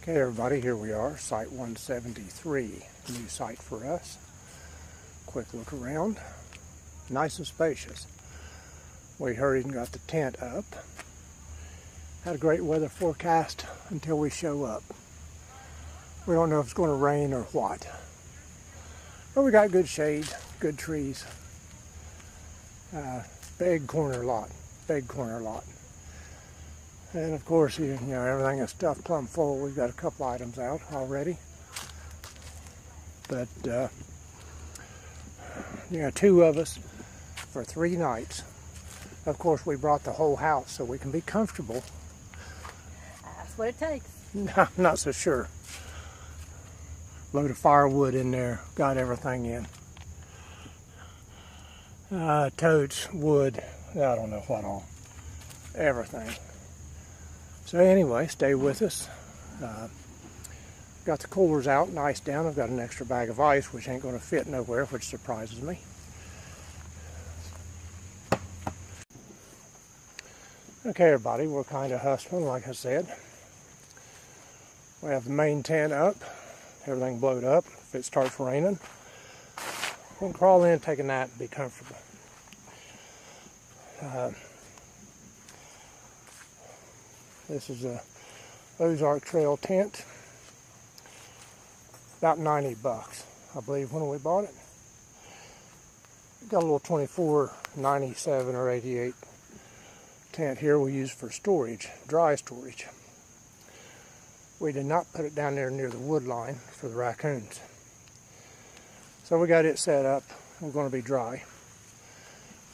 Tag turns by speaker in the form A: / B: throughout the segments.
A: Okay everybody, here we are, site 173, new site for us. Quick look around, nice and spacious. We hurried and got the tent up. Had a great weather forecast until we show up. We don't know if it's going to rain or what. But we got good shade, good trees. Big corner lot, big corner lot. And of course, you know, everything is stuffed plumb full. We've got a couple items out already. But, you know, 2 of us for 3 nights. Of course, we brought the whole house so we can be comfortable.
B: That's what it takes.
A: No, I'm not so sure. Load of firewood in there, got everything in. Totes, wood, I don't know what all. Everything. So anyway, stay with us. Got the coolers out and ice down. I've got an extra bag of ice, which ain't going to fit nowhere, which surprises me. Okay, everybody, we're kind of hustling, like I said. We have the main tent up, everything blowed up. If it starts raining, we'll crawl in, take a nap, and be comfortable. This is a Ozark Trail tent. About $90, I believe, when we bought it. Got a little 24.97 or 88 tent here we use for storage, dry storage. We did not put it down there near the wood line for the raccoons. So we got it set up. We're going to be dry.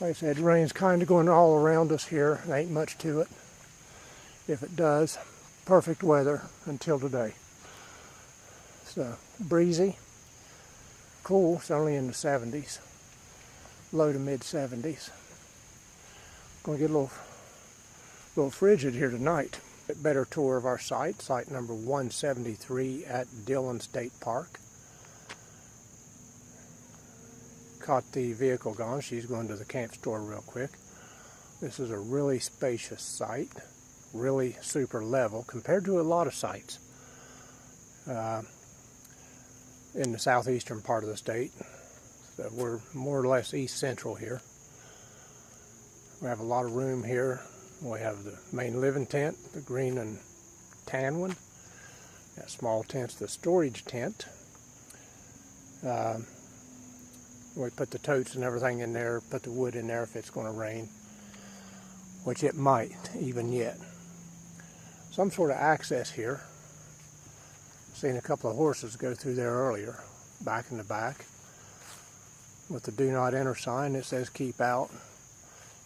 A: Like I said, rain's kind of going all around us here. There ain't much to it. If it does, perfect weather until today. So breezy, cool. It's only in the 70s, low to mid 70s. Going to get a little frigid here tonight. A better tour of our site, site number 173 at Dillon State Park. Caught the vehicle gone. She's going to the camp store real quick. This is a really spacious site. Really super level compared to a lot of sites in the southeastern part of the state. So we're more or less east central here. We have a lot of room here. We have the main living tent, the green and tan one. That small tent's the storage tent. We put the totes and everything in there, put the wood in there if it's going to rain, which it might even yet. Some sort of access here. Seen a couple of horses go through there earlier, back in the back. With the do not enter sign, it says keep out.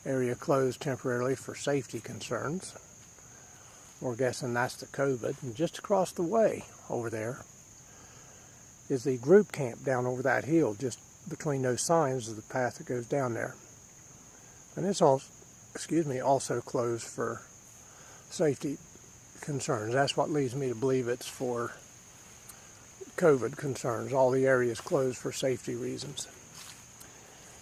A: Area closed temporarily for safety concerns. We're guessing that's the COVID. And just across the way over there is the group camp down over that hill, just between those signs of the path that goes down there. And it's all, also closed for safety concerns. That's what leads me to believe it's for COVID concerns. All the areas closed for safety reasons.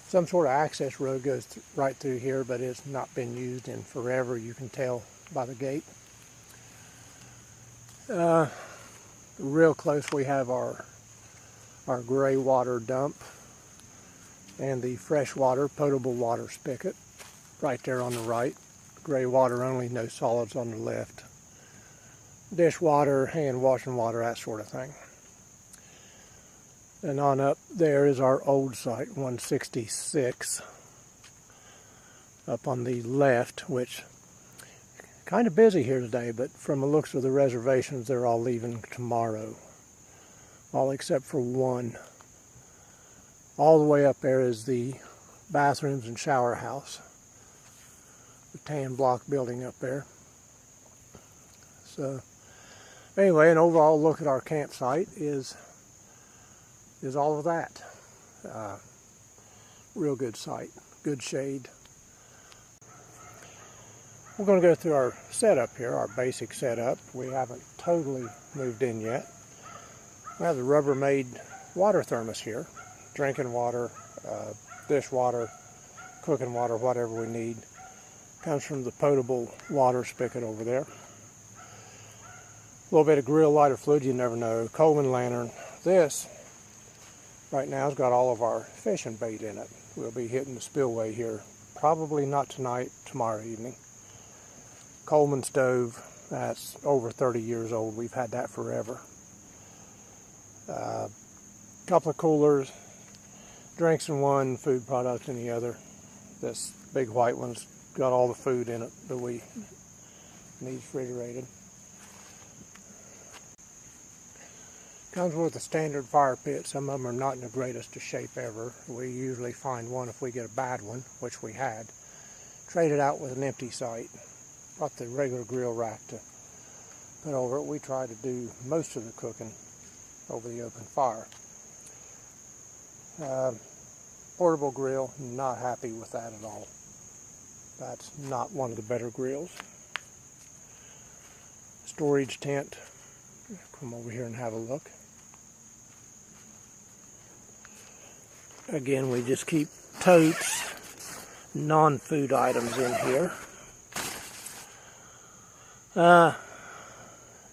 A: Some sort of access road goes right through here, but it's not been used in forever. You can tell by the gate. Real close we have our gray water dump and the freshwater potable water spigot right there on the right. Gray water only, no solids on the left. Dishwater, hand washing water, that sort of thing. And on up there is our old site, 166, up on the left, which kind of busy here today, but from the looks of the reservations, they're all leaving tomorrow, all except for one. All the way up there is the bathrooms and shower house, the tan block building up there. So anyway, an overall look at our campsite is all of that. Real good site, good shade. We're going to go through our setup here, our basic setup. We haven't totally moved in yet. We have the Rubbermaid water thermos here. Drinking water, dishwater, cooking water, whatever we need. Comes from the potable water spigot over there. A little bit of grill lighter fluid, you never know. Coleman lantern. This right now has got all of our fishing bait in it. We'll be hitting the spillway here, probably not tonight, tomorrow evening. Coleman stove, that's over 30 years old. We've had that forever. Couple of coolers, drinks in one, food products in the other. This big white one's got all the food in it that we need refrigerated. Comes with a standard fire pit. Some of them are not in the greatest of shape ever. We usually find one if we get a bad one, which we had. Trade it out with an empty site. Brought the regular grill rack to put over it. We try to do most of the cooking over the open fire. Portable grill, not happy with that at all. That's not one of the better grills. Storage tent. Come over here and have a look. Again, we just keep totes, non-food items in here.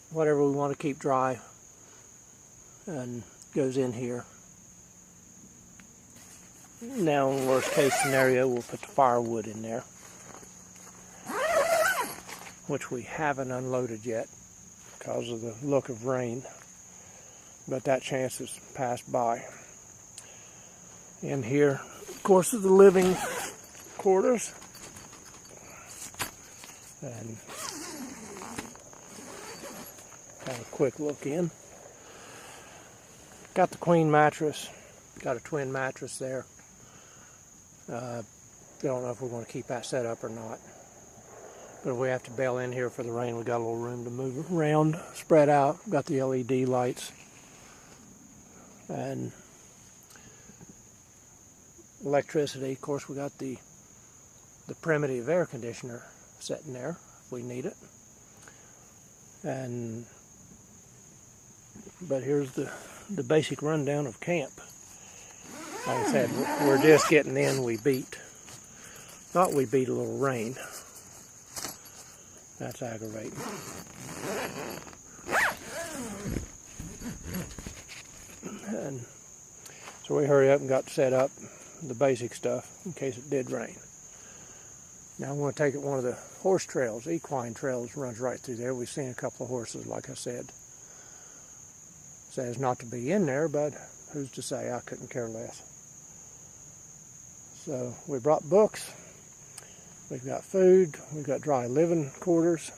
A: Whatever we want to keep dry and goes in here. Now, in worst case scenario, we'll put the firewood in there, which we haven't unloaded yet because of the look of rain, but that chance has passed by. In here, of course, is the living quarters, and have a quick look in. Got the queen mattress, got a twin mattress there. Don't know if we're going to keep that set up or not. But if we have to bail in here for the rain, we got a little room to move around, spread out. Got the LED lights. And electricity. Of course, we got the primitive air conditioner sitting there if we need it. But here's the basic rundown of camp. Like I said, we're just getting in. We beat a little rain. That's aggravating. And so we hurry up and got set up the basic stuff in case it did rain. Now I'm going to take it one of the horse trails, equine trails, runs right through there. We've seen a couple of horses, like I said. Says not to be in there, but who's to say? I couldn't care less. So we brought books. We've got food. We've got dry living quarters.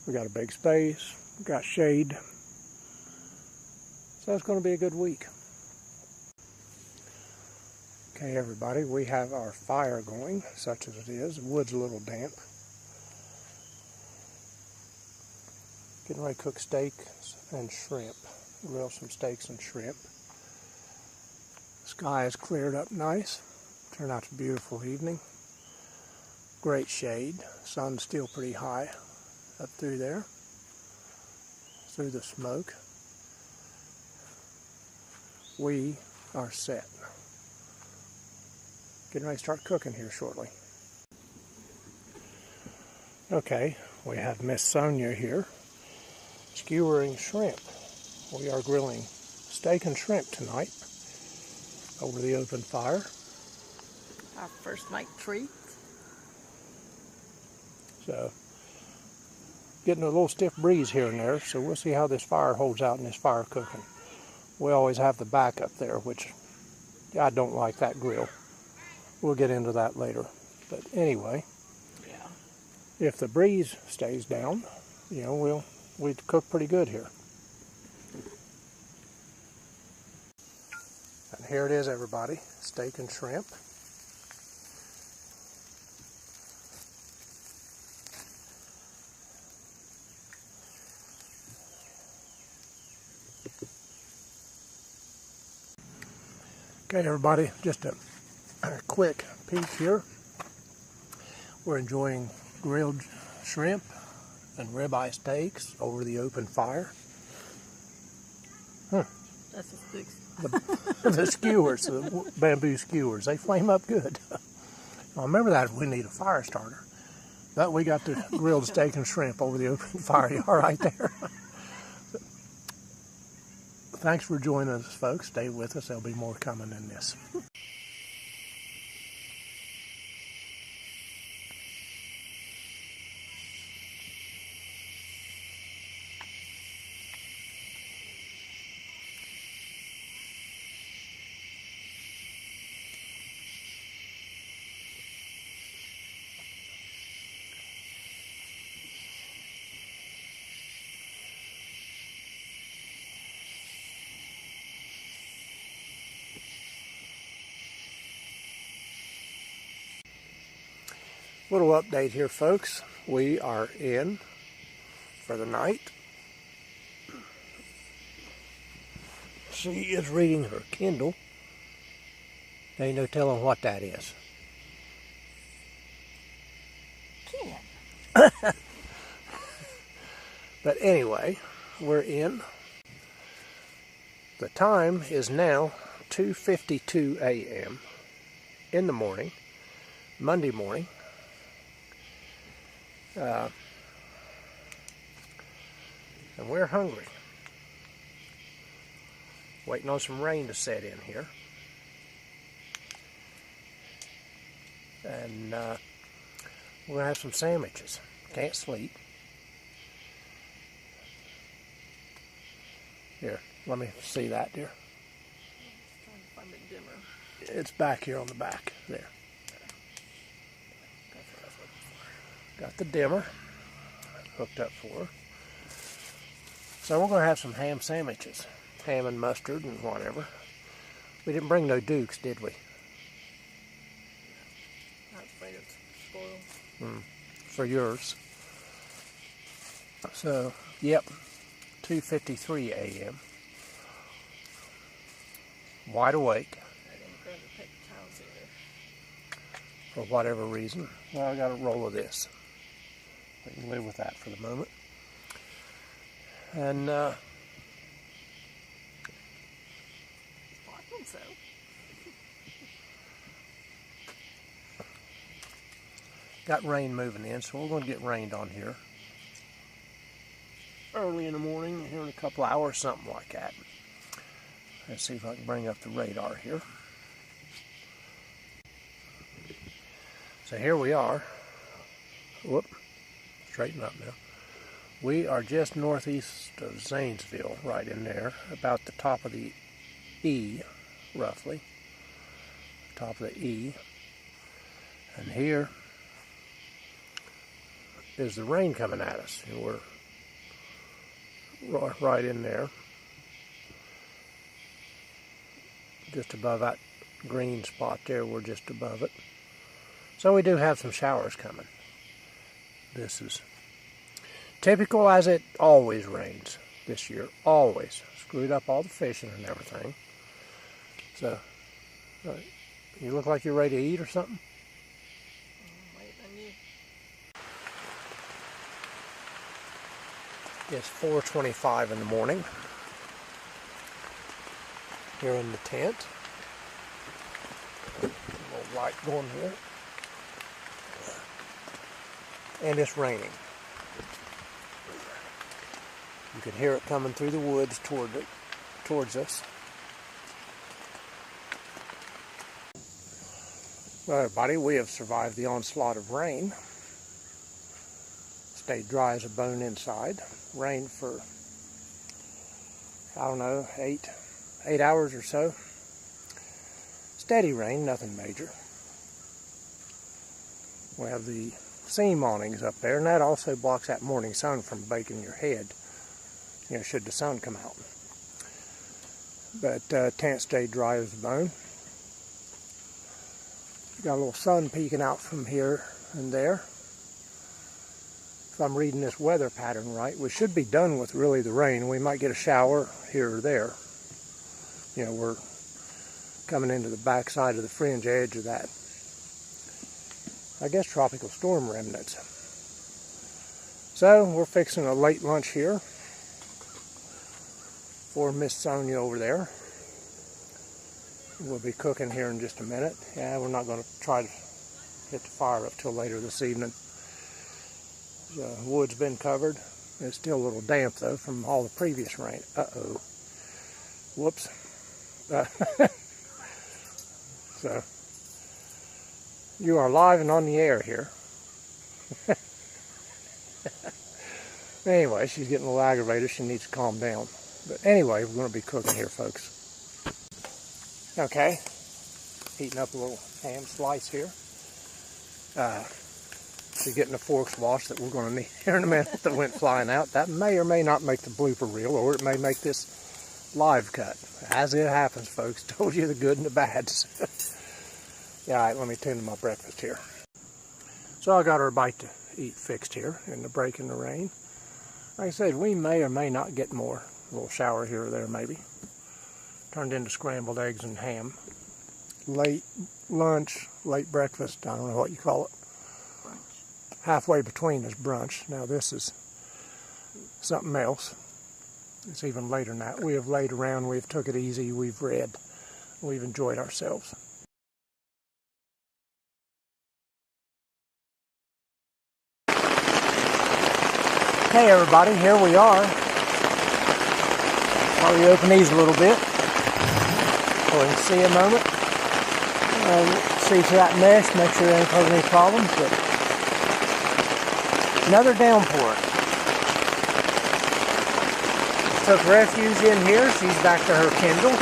A: We got a big space. We've got shade. So it's going to be a good week. Okay, everybody, we have our fire going, such as it is. The wood's a little damp. Getting ready to cook steak and shrimp. Grill some steaks and shrimp. The sky is cleared up nice. Turned out a beautiful evening. Great shade. Sun's still pretty high up through there, through the smoke. We are set. Getting ready to start cooking here shortly. Okay, we have Miss Sonia here skewering shrimp. We are grilling steak and shrimp tonight over the open fire.
B: Our first night treat.
A: So, getting a little stiff breeze here and there, so we'll see how this fire holds out in this fire cooking. We always have the backup there, which I don't like that grill. We'll get into that later. But anyway,
B: Yeah.
A: if the breeze stays down, you know, we'd cook pretty good here. And here it is, everybody, steak and shrimp. Okay, everybody, just a quick peek here. We're enjoying grilled shrimp and ribeye steaks over the open fire.
B: That's a big.
A: The skewers, the bamboo skewers, they flame up good. I remember that if we need a fire starter. But we got the grilled steak and shrimp over the open fire right there. Thanks for joining us, folks. Stay with us. There'll be more coming in this. Little update here, folks. We are in for the night. She is reading her Kindle. There ain't no telling what that is. But anyway, we're in. The time is now 2:52 a.m. in the morning, Monday morning. And we're hungry. Waiting on some rain to set in here. And we're going to have some sandwiches. Can't sleep. Here, let me see that, dear.
B: Trying to find the dimmer.
A: It's back here on the back. There.
B: That's what I was looking for.
A: Got the dimmer hooked up for her. So we're going to have some ham sandwiches. Ham and mustard and whatever. We didn't bring no Dukes, did we?
B: Not afraid of spoil.
A: For yours. So, yep. 2:53 a.m. Wide awake.
B: I didn't grab the paper towels either.
A: For whatever reason. Well, I got a roll of this. We can live with that for the moment. And
B: I think so.
A: got rain moving in, so we're going to get rained on here early in the morning, here in a couple hours, something like that. Let's see if I can bring up the radar here. So here we are. Whoop, straighten up now. We are just northeast of Zanesville, right in there, about the top of the E, roughly. Top of the E. And here is the rain coming at us. And we're right in there. Just above that green spot there, we're just above it. So we do have some showers coming. This is typical, as it always rains this year. Always. Screwed up all the fishing and everything. So, you look like you're ready to eat or something?
B: I'm waiting on you.
A: It's 4:25 in the morning. Here in the tent. A little light going here. And it's raining. You can hear it coming through the woods towards us. Well, everybody, we have survived the onslaught of rain. Stayed dry as a bone inside. Rained for, I don't know, 8 hours or so. Steady rain, nothing major. We have the seam awnings up there, and that also blocks that morning sun from baking your head, you know, should the sun come out. But tent stayed dry as a bone. Got a little sun peeking out from here and there. If I'm reading this weather pattern right, we should be done with really the rain. We might get a shower here or there. You know, we're coming into the backside of the fringe edge of that, I guess, tropical storm remnants. So we're fixing a late lunch here for Miss Sonia over there. We'll be cooking here in just a minute. Yeah, we're not going to try to hit the fire up till later this evening. The wood's been covered. It's still a little damp though from all the previous rain. Uh-oh. Whoops. So, you are live and on the air here. Anyway, she's getting a little aggravated. She needs to calm down. But anyway, we're going to be cooking here, folks. Okay. Heating up a little ham slice here. She's getting the forks washed that we're going to need here in a minute that went flying out. That may or may not make the blooper reel, or it may make this live cut. As it happens, folks. Told you the good and the bad. Yeah, all right, let me tend to my breakfast here. So I got our bite to eat fixed here in the break in the rain. Like I said, we may or may not get more. A little shower here or there maybe. Turned into scrambled eggs and ham. Late lunch, late breakfast, I don't know what you call it.
B: Brunch.
A: Halfway between is brunch. Now this is something else. It's even later than that. We have laid around, we've took it easy, we've read, we've enjoyed ourselves. Hey everybody, here we are. Probably open these a little bit so we can see a moment. See through that mesh, make sure there ain't causing any problems. But another downpour. Took refuge in here. She's back to her Kindle.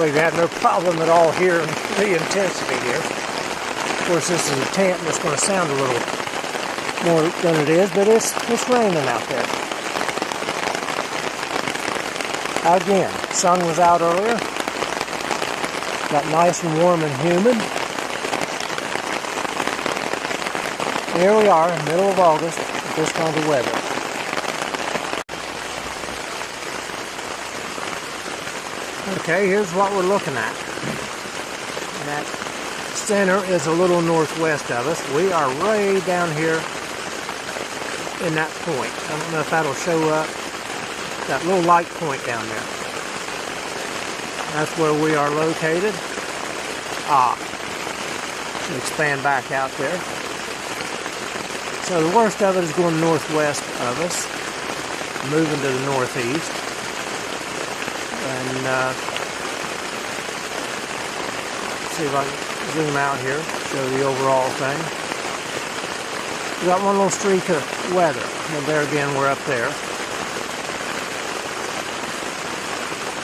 A: We've had no problem at all here in the intensity here. Of course, this is a tent and it's going to sound a little more than it is, but it's raining out there. Again, sun was out earlier. Got nice and warm and humid. Here we are, in the middle of August, with this kind of weather. Okay, here's what we're looking at. That center is a little northwest of us. We are way down here in that point. I don't know if that'll show up. That little light point down there. That's where we are located. Expand back out there. So the worst of it is going northwest of us, moving to the northeast. And see if I can zoom out here, show the overall thing. We got one little streak of weather, and there again we're up there.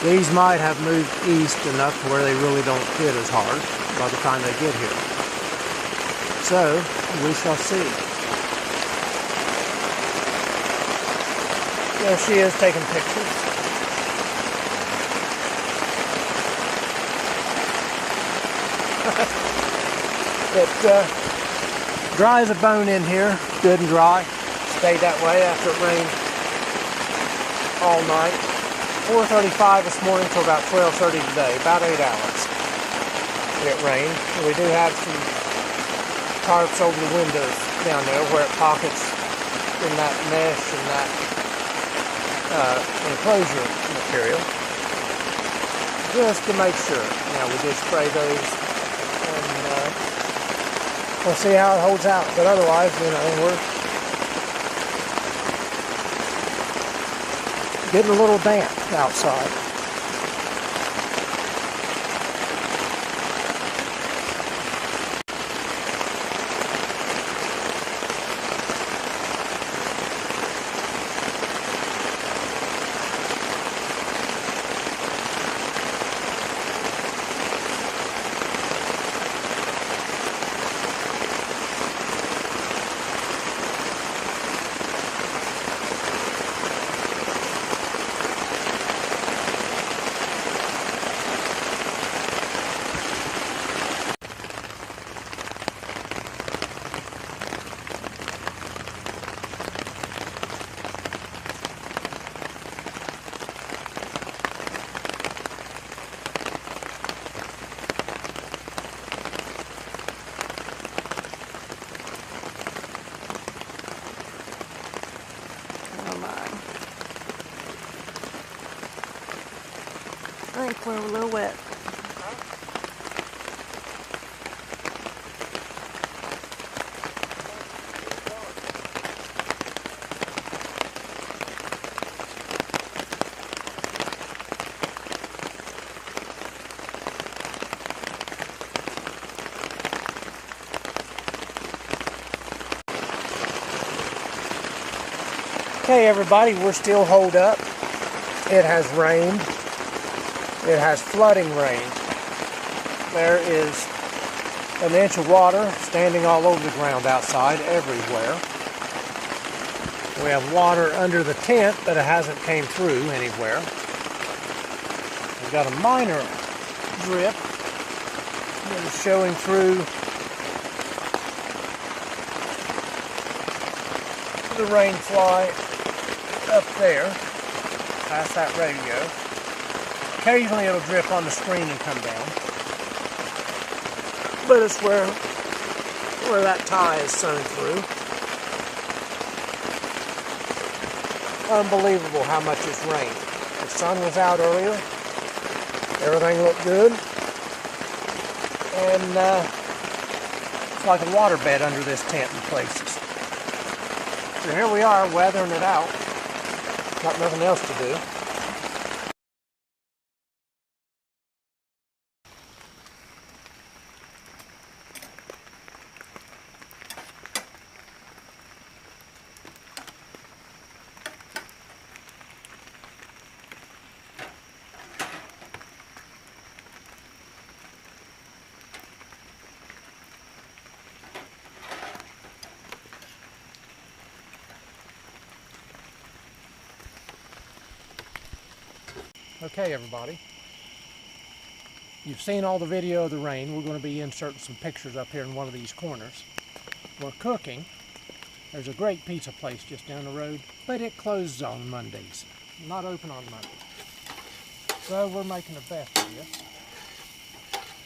A: These might have moved east enough to where they really don't hit as hard by the time they get here. So, we shall see. There she is taking pictures. It dry as a bone in here, good and dry. Stayed that way after it rained all night. 4:35 this morning till about 12:30 today, about 8 hours. It rained. We do have some tarps over the windows down there where it pockets in that mesh and that enclosure material. Just to make sure. Now we did spray those and we'll see how it holds out. But otherwise, you know, we're getting a little damp outside.
B: I think we're a little wet.
A: Okay, everybody, we're still holed up. It has rained. It has flooding rain. There is an inch of water standing all over the ground outside, everywhere. We have water under the tent, but it hasn't came through anywhere. We've got a minor drip that is showing through the rain fly up there, past that radio. Occasionally it'll drip on the screen and come down. But it's where that tie is sewn through. Unbelievable how much it's rained. The sun was out earlier. Everything looked good. And it's like a waterbed under this tent in places. So here we are, weathering it out. Got nothing else to do. Okay, everybody, you've seen all the video of the rain. We're going to be inserting some pictures up here in one of these corners. We're cooking. There's a great pizza place just down the road, but it closes on Mondays. Not open on Monday. So we're making the best of this.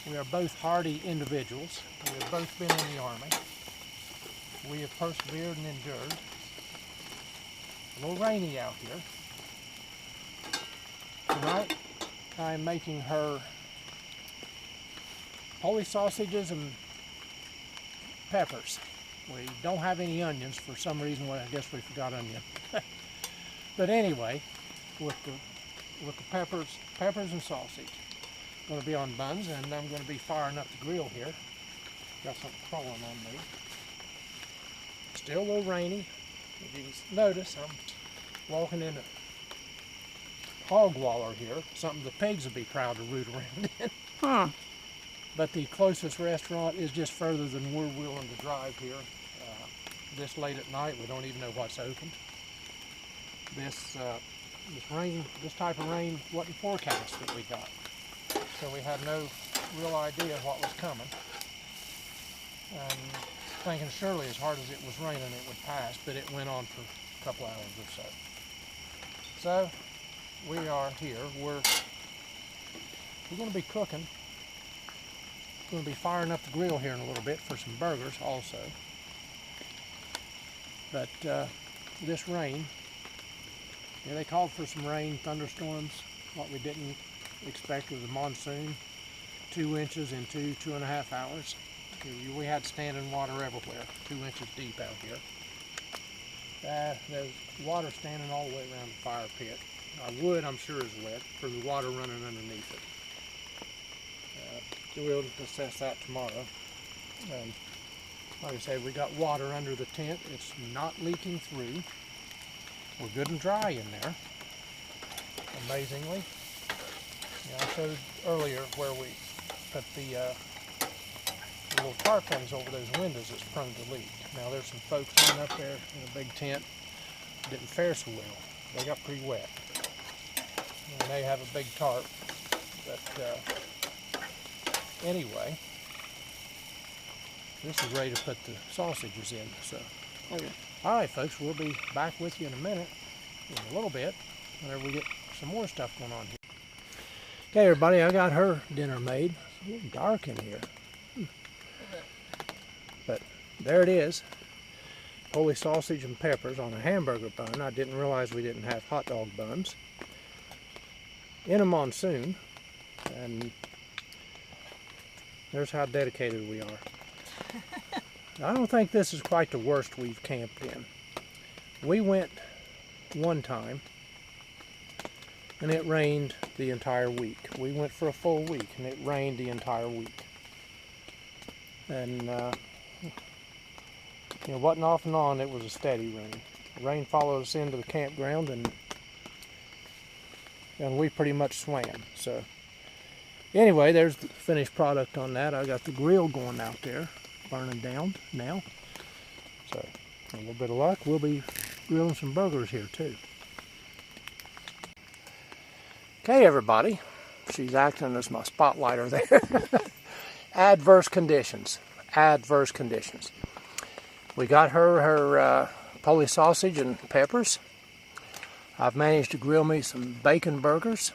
A: We are both hardy individuals. We have both been in the Army. We have persevered and endured. A little rainy out here. Tonight, I'm making her Polish sausages and peppers. We don't have any onions for some reason. Well, I guess we forgot onion. But anyway, with the peppers and sausage, going to be on buns, and I'm going to be firing up the grill here. Got something crawling on me. Still a little rainy. If you can notice, I'm walking in a hog waller here, something the pigs would be proud to root around in.
B: Huh.
A: But the closest restaurant is just further than we're willing to drive here. This late at night, we don't even know what's open. This type of rain wasn't forecast that we got, so we had no real idea what was coming. And thinking surely as hard as it was raining, it would pass, but it went on for a couple hours or so. So we are here. We're going to be cooking. Going to be firing up the grill here in a little bit for some burgers also. But this rain, yeah, they called for some rain, thunderstorms. What we didn't expect was a monsoon. 2 inches in 2.5 hours. We had standing water everywhere, 2 inches deep out here. There's water standing all the way around the fire pit. Our wood, I'm sure, is wet from the water running underneath it. We'll assess that tomorrow. And like I say, we got water under the tent. It's not leaking through. We're good and dry in there, amazingly. I showed earlier where we put the little tarp things over those windows that's prone to leak. Now there's some folks living up there in a big tent didn't fare so well. They got pretty wet. And they have a big tarp. But anyway, this is ready to put the sausages in. So,
B: Okay.
A: All right, folks, we'll be back with you in a minute, in a little bit, whenever we get some more stuff going on here. Okay, everybody, I got her dinner made. It's a little dark in here. But there it is. Polish sausage and peppers on a hamburger bun. I didn't realize we didn't have hot dog buns. In a monsoon. And there's how dedicated we are. I don't think this is quite the worst we've camped in. We went one time and it rained the entire week. We went for a full week and it rained the entire week. And it wasn't off and on, it was a steady rain. Rain followed us into the campground, and we pretty much swam. So anyway, there's the finished product on that. I got the grill going out there, burning down now. So a little bit of luck, we'll be grilling some burgers here too. Okay, everybody. She's acting as my spotlighter there. Adverse conditions. Adverse conditions. We got her Polish sausage and peppers. I've managed to grill me some bacon burgers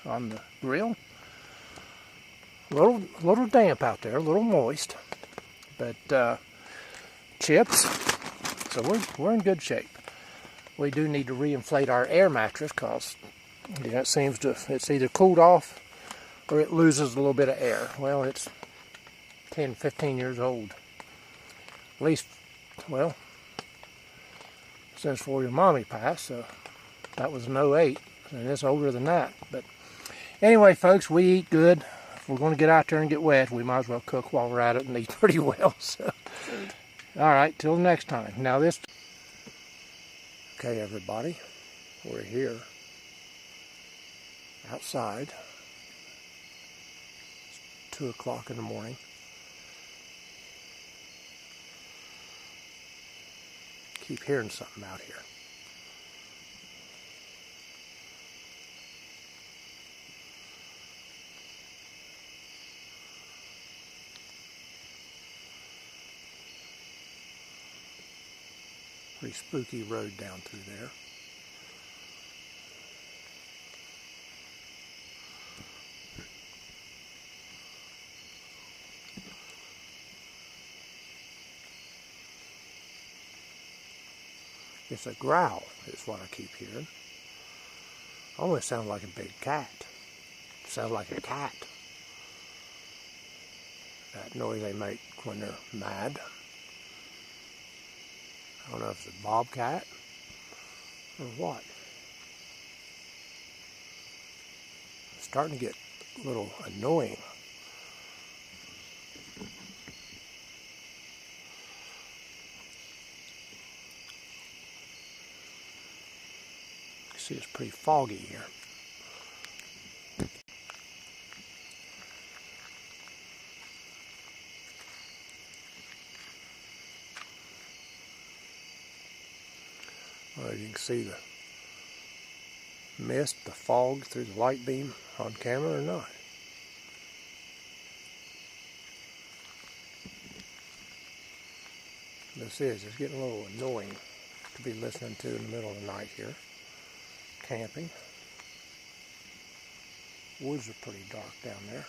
A: on the grill. A little damp out there, a little moist, but chips. So we're in good shape. We do need to reinflate our air mattress because it's either cooled off or it loses a little bit of air. Well, it's 10, 15 years old. At least, well, since before your mommy passed, so that was in '08, and it's older than that. But anyway, folks, we eat good. If we're going to get out there and get wet, we might as well cook while we're at it and eat pretty well. So, all right, till next time. Now this. Okay, everybody, we're here outside. It's 2 o'clock in the morning. Keep hearing something out here. Pretty spooky road down through there. It's a growl, is what I keep hearing. Almost sounds like a big cat. Sounds like a cat. That noise they make when they're mad. I don't know if it's a bobcat or what. It's starting to get a little annoying. See, it's pretty foggy here. Well, you can see the mist, the fog through the light beam on camera or not. It's getting a little annoying to be listening to in the middle of the night here. Camping. Woods are pretty dark down there.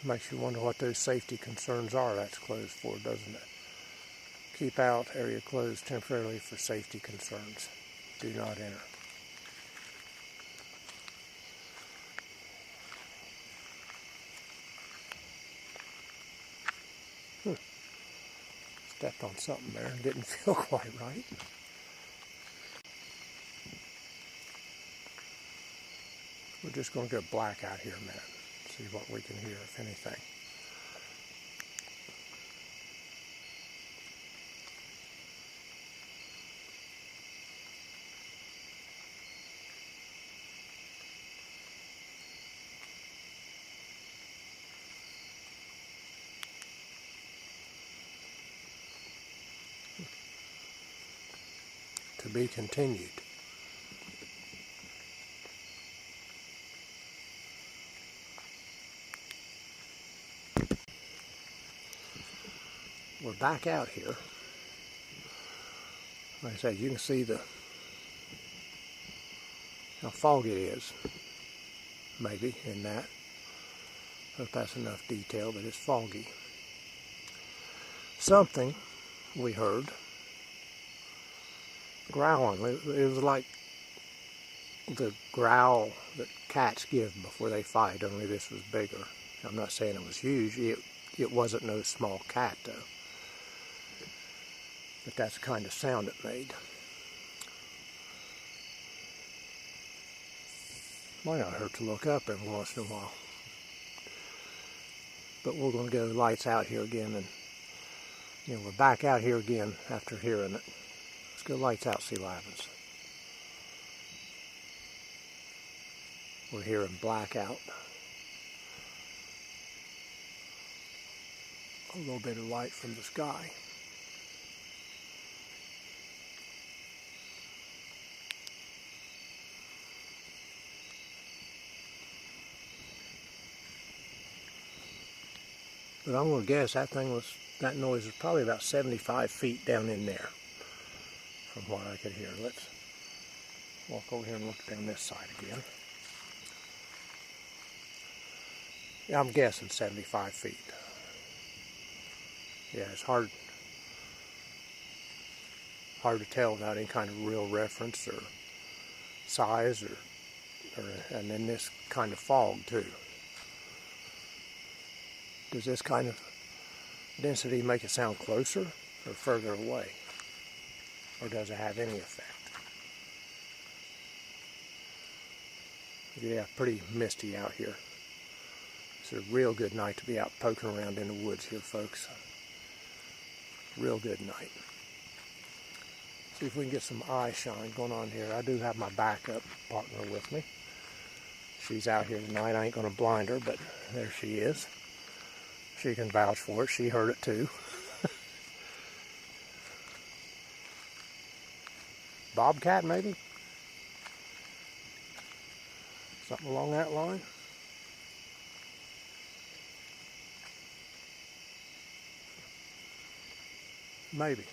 A: Makes you wonder what those safety concerns are that's closed for, doesn't it? Keep out, area closed temporarily for safety concerns. Do not enter. Stepped on something there and didn't feel quite right. We're just going to go black out here a minute. See what we can hear, if anything. To be continued. We're back out here. Like I said, you can see how foggy it is. Maybe in that. Hope that's enough detail, but it's foggy. Something we heard growling. It was like the growl that cats give before they fight, only this was bigger. I'm not saying it was huge. It wasn't no small cat though. But that's the kind of sound it made. Might not hurt to look up every once in a while. But we're going to go lights out here again, and we're back out here again after hearing it. Let's go lights out, see what happens. We're hearing blackout. A little bit of light from the sky. But I'm going to guess that noise was probably about 75 feet down in there from what I could hear. Let's walk over here and look down this side again. Yeah, I'm guessing 75 feet. Yeah, it's hard to tell without any kind of real reference or size and then this kind of fog too. Does this kind of density make it sound closer or further away? Or does it have any effect? Yeah, pretty misty out here. It's a real good night to be out poking around in the woods here, folks. Real good night. See if we can get some eye shine going on here. I do have my backup partner with me. She's out here tonight. I ain't going to blind her, but there she is. She can vouch for it. She heard it too. Bobcat, maybe? Something along that line? Maybe.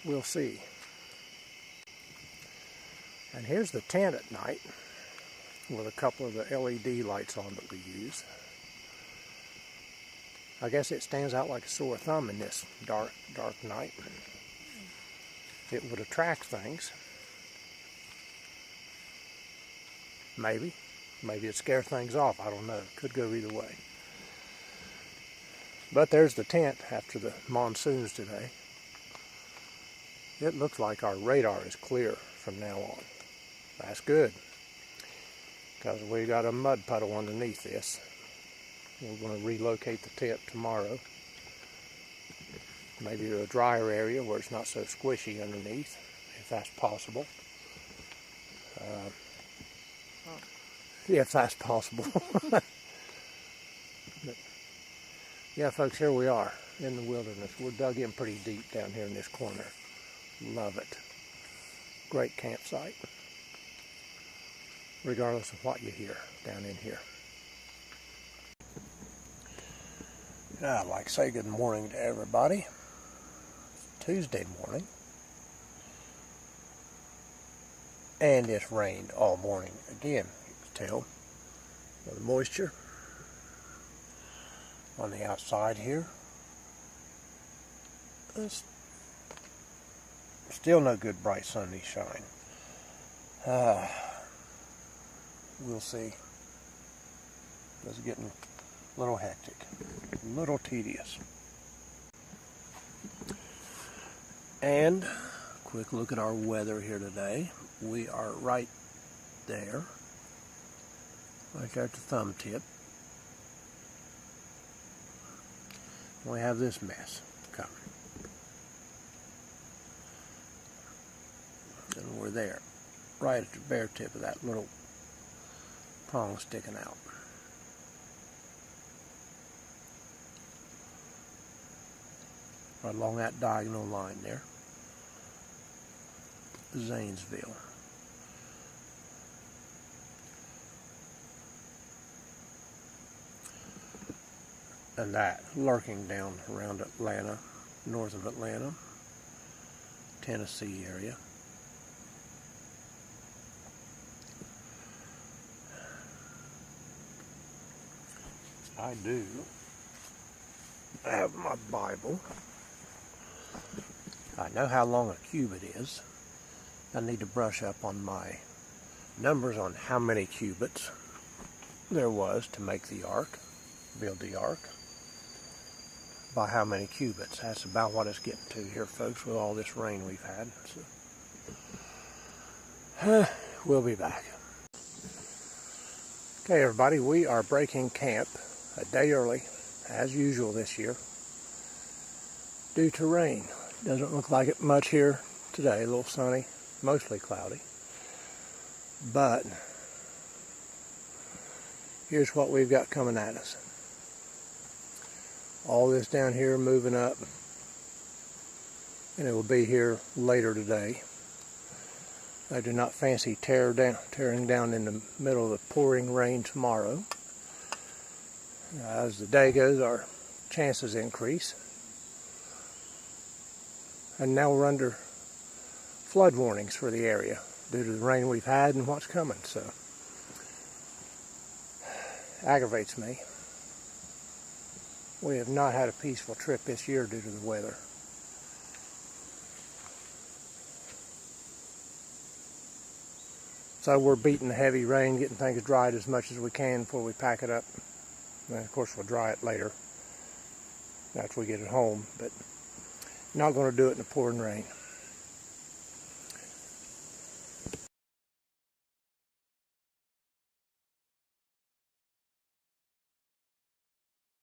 A: We'll see. And here's the tent at night with a couple of the LED lights on that we use. I guess it stands out like a sore thumb in this dark night. It would attract things. Maybe. Maybe it'd scare things off. I don't know. Could go either way. But there's the tent after the monsoons today. It looks like our radar is clear from now on. That's good. Because we got a mud puddle underneath this. We're going to relocate the tent tomorrow. Maybe to a drier area where it's not so squishy underneath, if that's possible. If that's possible. But, yeah, folks, here we are in the wilderness. We're dug in pretty deep down here in this corner. Love it. Great campsite. Regardless of what you hear down in here. I'd like to say good morning to everybody. It's Tuesday morning. And it's rained all morning again, you can tell. The moisture on the outside here. It's still no good bright sunny shine. We'll see. It's getting a little hectic, a little tedious. And quick look at our weather here today. We are right there at the thumb tip. We have this mess coming. And we're there, right at the bare tip of that little prong sticking out. Right along that diagonal line there. Zanesville. And that lurking down around Atlanta, north of Atlanta, Tennessee area. I do have my Bible. I know how long a cubit is. I need to brush up on my numbers on how many cubits there was to make the ark, build the ark. By how many cubits. That's about what it's getting to here, folks, with all this rain we've had. So, we'll be back. Okay, everybody, we are breaking camp a day early, as usual this year, due to rain. Doesn't look like it much here today, a little sunny, mostly cloudy. But here's what we've got coming at us. All this down here moving up, and it will be here later today. I do not fancy tearing down in the middle of the pouring rain tomorrow. As the day goes, our chances increase. And now we're under flood warnings for the area due to the rain we've had and what's coming. So, aggravates me. We have not had a peaceful trip this year due to the weather. So we're beating the heavy rain, getting things dried as much as we can before we pack it up. And of course we'll dry it later after we get it home, but not going to do it in the pouring rain.